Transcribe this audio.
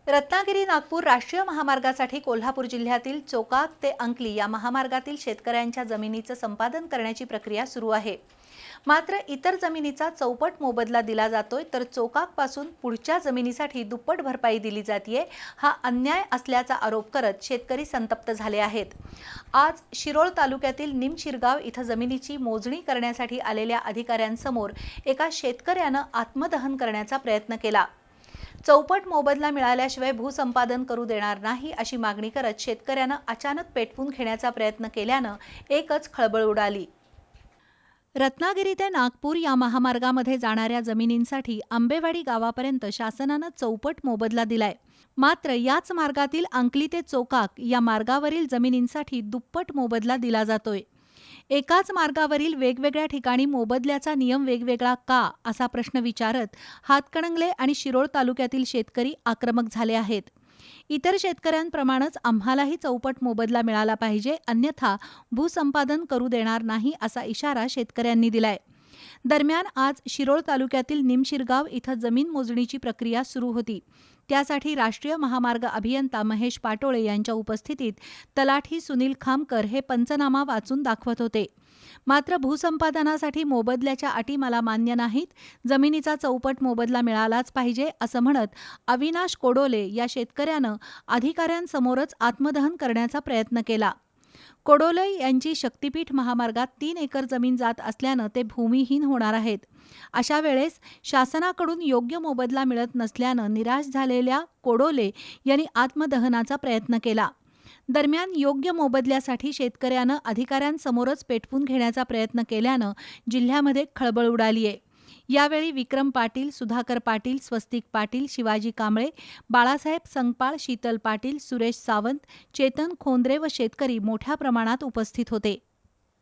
रत्नागिरी नागपूर राष्ट्रीय महामार्गासाठी कोल्हापूर जिल्ह्यातील चोकाक ते अंकली या महामार्गातील शेतकऱ्यांच्या जमिनीचं संपादन करण्याची प्रक्रिया सुरू आहे। मात्र इतर जमिनीचा चौपट मोबदला दिला जातोय, तर चोकाकपासून पुढच्या जमिनीसाठी दुप्पट भरपाई दिली जातीये। हा अन्याय असल्याचा आरोप करत शेतकरी संतप्त झाले आहेत। आज शिरोळ तालुक्यातील निमशिरगाव इथं जमिनीची मोजणी करण्यासाठी आलेल्या अधिकाऱ्यांसमोर एका शेतकऱ्यानं आत्मदहन करण्याचा प्रयत्न केला। चौपट मोबदला मिळाल्याशिवाय भूसंपादन करू देणार नाही अशी मागणी करत शेतकऱ्यानं अचानक पेटवून घेण्याचा प्रयत्न केल्यानं एकच खळबळ उडाली। रत्नागिरी ते नागपूर या महामार्गामध्ये जाणाऱ्या जमिनींसाठी आंबेवाडी गावापर्यंत शासनानं चौपट मोबदला दिलाय। मात्र याच मार्गातील अंकली ते चोकाक या मार्गावरील जमिनींसाठी दुप्पट मोबदला दिला जातोय। एकाच मार्गावरील वेगवेगळ्या ठिकाणी मोबदल्याचा नियम वेगवेगळा का असा प्रश्न विचारत हातकणंगले आणि शिरोळ तालुक्यातील शेतकरी आक्रमक झाले आहेत। इतर शेतकऱ्यांप्रमाणेच आम्हालाही चौपट मोबदला मिळाला पाहिजे, अन्यथा भूसंपादन करू देणार नाही असा इशारा शेतकऱ्यांनी दिलाय। दरम्यान आज शिरोळ तालुक्यातील निमशिरगाव इथं जमीन मोजणीची प्रक्रिया सुरू होती। त्यासाठी राष्ट्रीय महामार्ग अभियंता महेश पाटोळे यांच्या उपस्थितीत तलाठी सुनील खामकर हे पंचनामा वाचून दाखवत होते। मात्र भूसंपादनासाठी मोबदल्याच्या अटी मला मान्य नाहीत, जमिनीचा चौपट मोबदला मिळालाच पाहिजे असं म्हणत अविनाश कोडोले या शेतकऱ्यानं अधिकाऱ्यांसमोरच आत्मदहन करण्याचा प्रयत्न केला। कोडोले यांची शक्तीपीठ महामार्गात 3 एकर जमीन जात असल्यानं ते भूमिहीन होणार आहेत। अशा वेळेस शासनाकडून योग्य मोबदला मिळत नसल्यानं निराश झालेल्या कोडोले यांनी आत्मदहनाचा प्रयत्न केला। दरम्यान योग्य मोबदल्यासाठी शेतकऱ्यानं अधिकाऱ्यांसमोरच पेटवून घेण्याचा प्रयत्न केल्यानं जिल्ह्यामध्ये खळबळ उडालीये। यावेळी विक्रम पाटील, सुधाकर पाटील, स्वस्तिक पाटील, शिवाजी कांबळे, बाळासाहेब संगपाळ, शीतल पाटील, सुरेश सावंत, चेतन खोंद्रे व शेतकरी मोठ्या प्रमाणात उपस्थित होते।